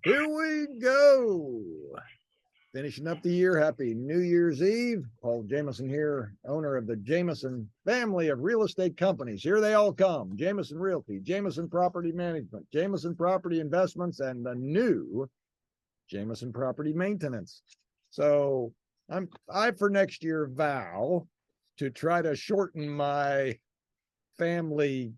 Here we go. Finishing up the year. Happy New Year's Eve. Paul Jameson here, owner of the Jameson family of real estate companies. Here they all come. Jameson Realty, Jameson Property Management, Jameson Property Investments, and the new Jameson Property Maintenance. So I for next year vow to try to shorten my family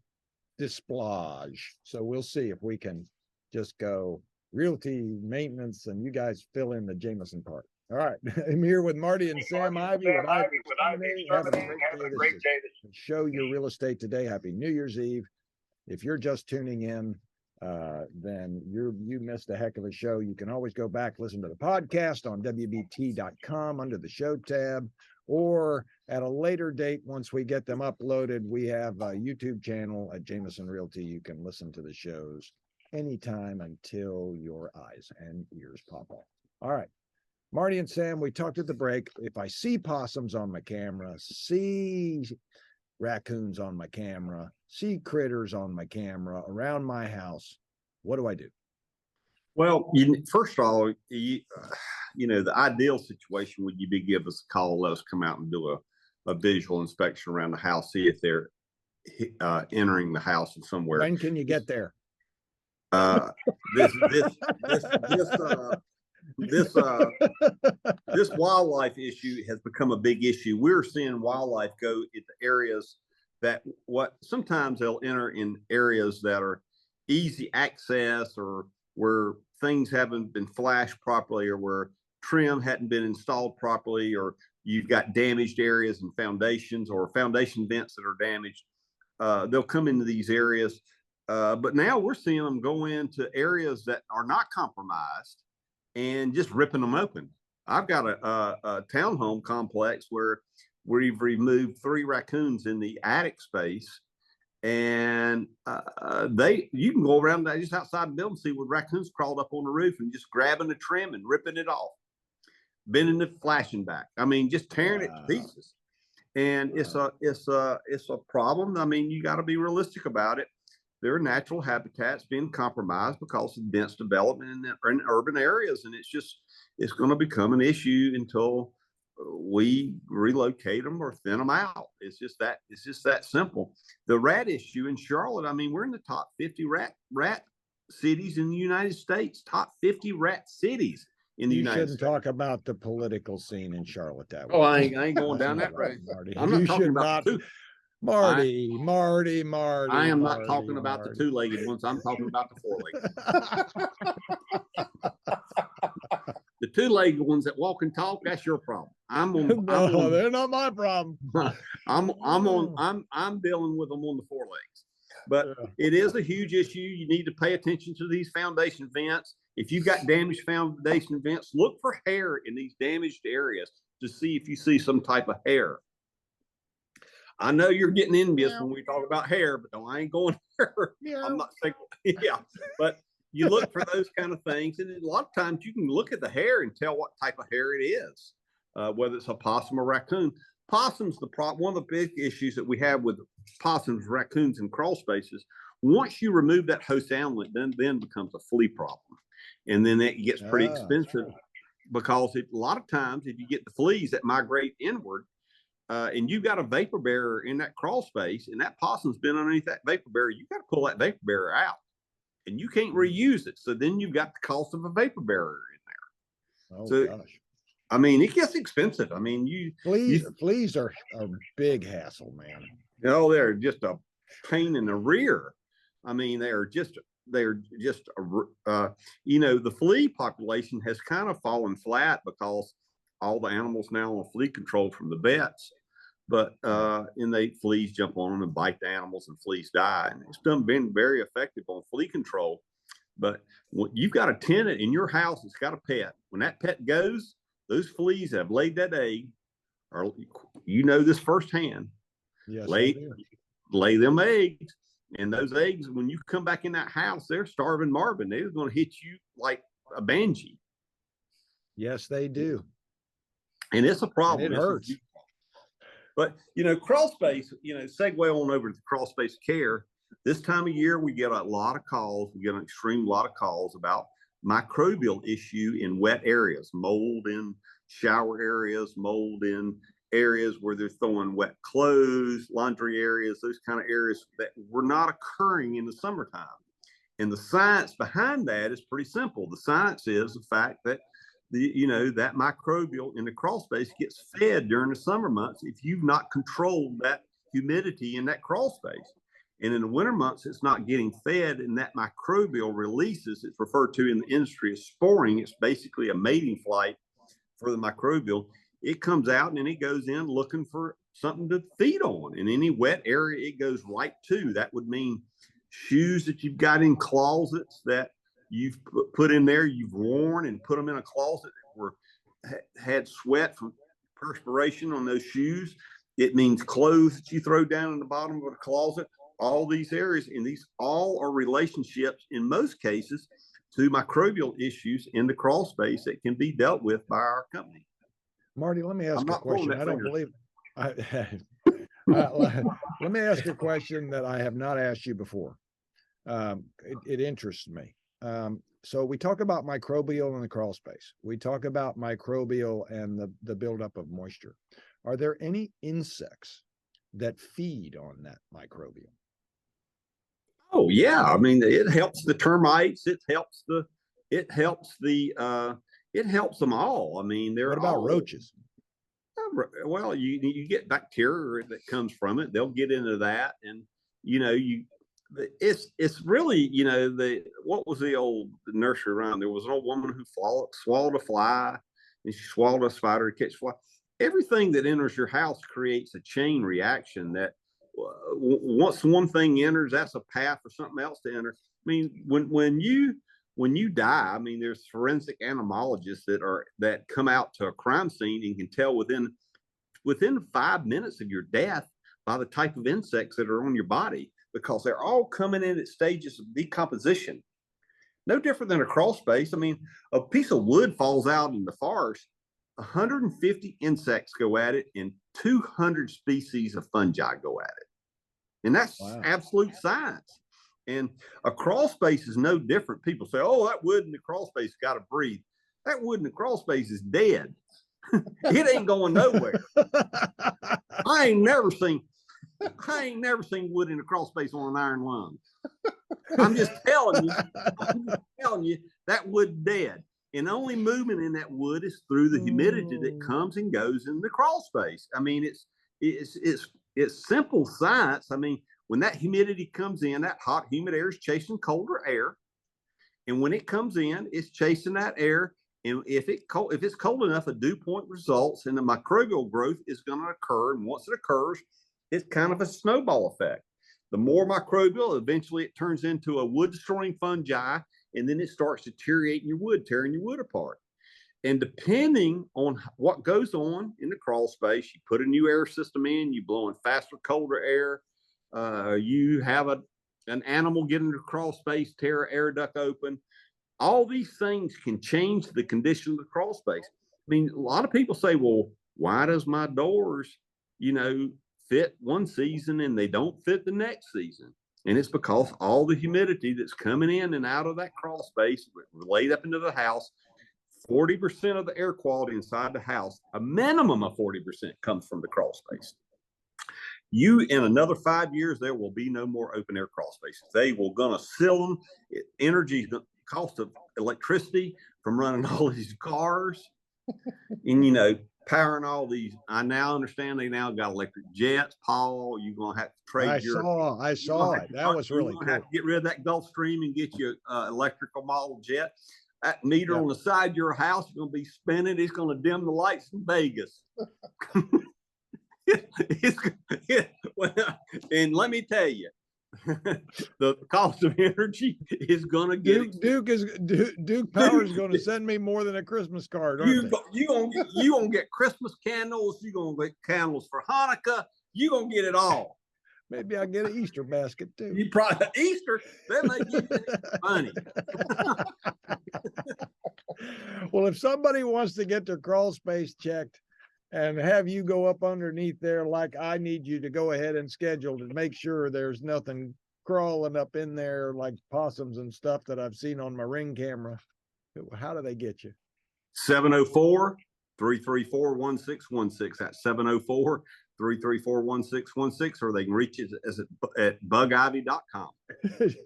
displage. So we'll see if we can just go realty, maintenance, and you guys fill in the Jameson part. All right. I'm here with Marty and Sam Ivey with Ivey Exterminating. Have a great day to show your real estate today. Happy New Year's Eve. If you're just tuning in, then you missed a heck of a show. You can always go back, listen to the podcast on WBT.com under the show tab, or at a later date, once we get them uploaded, we have a YouTube channel at Jameson Realty. You can listen to the shows anytime until your eyes and ears pop off. All right. Marty and Sam, we talked at the break. If I see possums on my camera, see raccoons on my camera, see critters on my camera around my house, what do I do? Well, first of all, the ideal situation would be give us a call, let us come out and do a visual inspection around the house, see if they're entering the house in somewhere. When can you get there? This wildlife issue has become a big issue. We're seeing wildlife go into areas that sometimes they'll enter in areas that are easy access, or where things haven't been flashed properly, or where trim hadn't been installed properly, or you've got damaged areas and foundations or foundation vents that are damaged. They'll come into these areas. But now we're seeing them go into areas that are not compromised and just ripping them open. I've got a townhome complex where we've removed 3 raccoons in the attic space, and you can go around just outside the building and see where raccoons crawled up on the roof and just grabbing the trim and ripping it off, bending it, flashing back. I mean, just tearing it to pieces. And it's a problem. I mean, you got to be realistic about it. There are natural habitats being compromised because of dense development in urban areas, and it's going to become an issue until we relocate them or thin them out. It's just that simple. The rat issue in Charlotte, I mean, we're in the top 50 rat cities in the United States. Top 50 rat cities in the United States. You shouldn't talk about the political scene in Charlotte that way. Oh, I ain't going down that road. I'm not talking about Marty. I am not talking about the 2-legged ones. I'm talking about the 4-legged. The 2-legged ones that walk and talk, that's your problem. They're not my problem. I'm dealing with them on the 4 legs. But it is a huge issue. You need to pay attention to these foundation vents. If you've got damaged foundation vents, look for hair in these damaged areas to see if you see some type of hair. I know you're getting envious when we talk about hair, but no, I ain't going there. I'm not saying, but you look for those kind of things. And a lot of times you can look at the hair and tell what type of hair it is, whether it's a possum or raccoon. Possums, one of the big issues that we have with possums, raccoons, and crawl spaces, once you remove that host animal, then becomes a flea problem. And then it gets pretty expensive because a lot of times if you get the fleas that migrate inward, and you've got a vapor barrier in that crawl space, and that possum's been underneath that vapor barrier, you got to pull that vapor barrier out, and you can't reuse it. So then you've got the cost of a vapor barrier in there. Gosh. I mean, it gets expensive. I mean, fleas are a big hassle, man. They're just a pain in the rear. I mean, the flea population has kind of fallen flat because all the animals now on flea control from the vets, but fleas jump on them and bite the animals, and fleas die. And it's been very effective on flea control. But when you've got a tenant in your house that's got a pet, when that pet goes, those fleas have laid that egg, or this firsthand. Yes, lay them eggs, and those eggs, when you come back in that house, they're starving Marvin. They're going to hit you like a banshee. Yes, they do. And it's a problem. It hurts. But, crawl space, segue on over to crawl space care. This time of year, we get a lot of calls. We get an extreme lot of calls about microbial issue in wet areas, mold in shower areas, mold in areas where they're throwing wet clothes, laundry areas, those kind of areas that were not occurring in the summertime. And the science behind that is pretty simple. The science is the fact that that microbial in the crawl space gets fed during the summer months if you've not controlled that humidity in that crawl space. And in the winter months, it's not getting fed, and that microbial releases. It's referred to in the industry as sporing. It's basically a mating flight for the microbial. It comes out and it goes in looking for something to feed on. In any wet area, it goes right to. That would mean shoes that you've got in closets that you've put in there, you've worn and put them in a closet that were had sweat from perspiration on those shoes. It means clothes that you throw down in the bottom of a closet. All these areas, and these all are relationships in most cases to microbial issues in the crawl space that can be dealt with by our company. Marty, let me ask a question. I don't believe let me ask a question that I have not asked you before. It interests me. So we talk about microbial in the crawl space. We talk about microbial and the buildup of moisture. Are there any insects that feed on that microbial? Oh yeah, I mean it helps the termites. It helps them all. I mean, what about roaches? Well, you get bacteria that comes from it. They'll get into that, and it's really what was the old nursery rhyme? There was an old woman who swallowed a fly, and she swallowed a spider to catch fly. Everything that enters your house creates a chain reaction that once one thing enters, that's a path for something else to enter. I mean, when you die, I mean, there's forensic entomologists that come out to a crime scene and can tell within 5 minutes of your death by the type of insects that are on your body, because they're all coming in at stages of decomposition. No different than a crawl space. I mean, a piece of wood falls out in the forest, 150 insects go at it, and 200 species of fungi go at it. And that's absolute science. And a crawl space is no different. People say, oh, that wood in the crawl space got to breathe. That wood in the crawl space is dead. It ain't going nowhere. I ain't never seen wood in a crawl space on an iron lung. I'm just telling you, that wood dead. And the only movement in that wood is through the humidity that comes and goes in the crawl space. I mean, it's simple science. I mean, when that humidity comes in, that hot, humid air is chasing colder air. And when it comes in, it's chasing that air. And if it's cold enough, a dew point results, and the microbial growth is going to occur. And once it occurs, it's kind of a snowball effect. The more microbial, eventually it turns into a wood-destroying fungi, and then it starts deteriorating your wood, tearing your wood apart. And depending on what goes on in the crawl space, you put a new air system in, you blow in faster, colder air, you have an animal get into the crawl space, tear an air duct open. All these things can change the condition of the crawl space. I mean, a lot of people say, well, why does my doors, fit one season and they don't fit the next season? And it's because all the humidity that's coming in and out of that crawl space laid up into the house, 40% of the air quality inside the house, a minimum of 40% comes from the crawl space. In another 5 years, there will be no more open air crawl spaces. They will gonna seal them. Energy, the cost of electricity from running all these cars and, powering all these. I now understand they now got electric jets. Paul, you're gonna have to trade. I saw it. That was really cool. Have to get rid of that Gulfstream and get you electrical model jet. That meter on the side of your house is gonna be spinning. It's gonna dim the lights in Vegas. And let me tell you, the cost of energy is going to get Duke Power is going to send me more than a Christmas card. You gonna get Christmas candles. You gonna get candles for Hanukkah. You gonna get it all. Maybe I'll get an Easter basket too. You probably Easter. They may give you money. Well, if somebody wants to get their crawl space checked and have you go up underneath there like I need you to go ahead and schedule to make sure there's nothing crawling up in there like possums and stuff that I've seen on my Ring camera. How do they get you? 704-334-1616. That's 704-334-1616, or they can reach it at bugivey.com.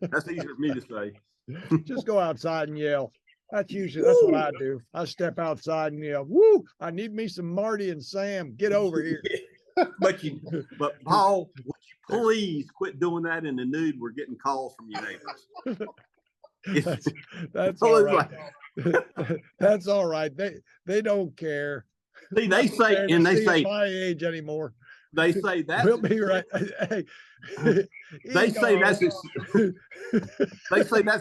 That's easier for me to say. Just go outside and yell. That's what I do. I step outside and yell, woo, I need me some Marty and Sam. Get over here. But Paul, would you please quit doing that in the nude? We're getting calls from your neighbors. That's all right. That's all right. They don't care. See, they say my age anymore. They say that we'll be right. Hey, they say that's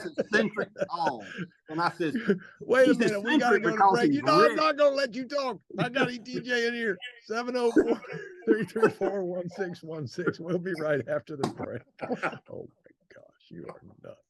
eccentric all. And I said, wait a minute, we gotta go to break. I'm not gonna let you talk. I got ETJ in here. 704-334-1616. We'll be right after the break. Oh my gosh, you are nuts.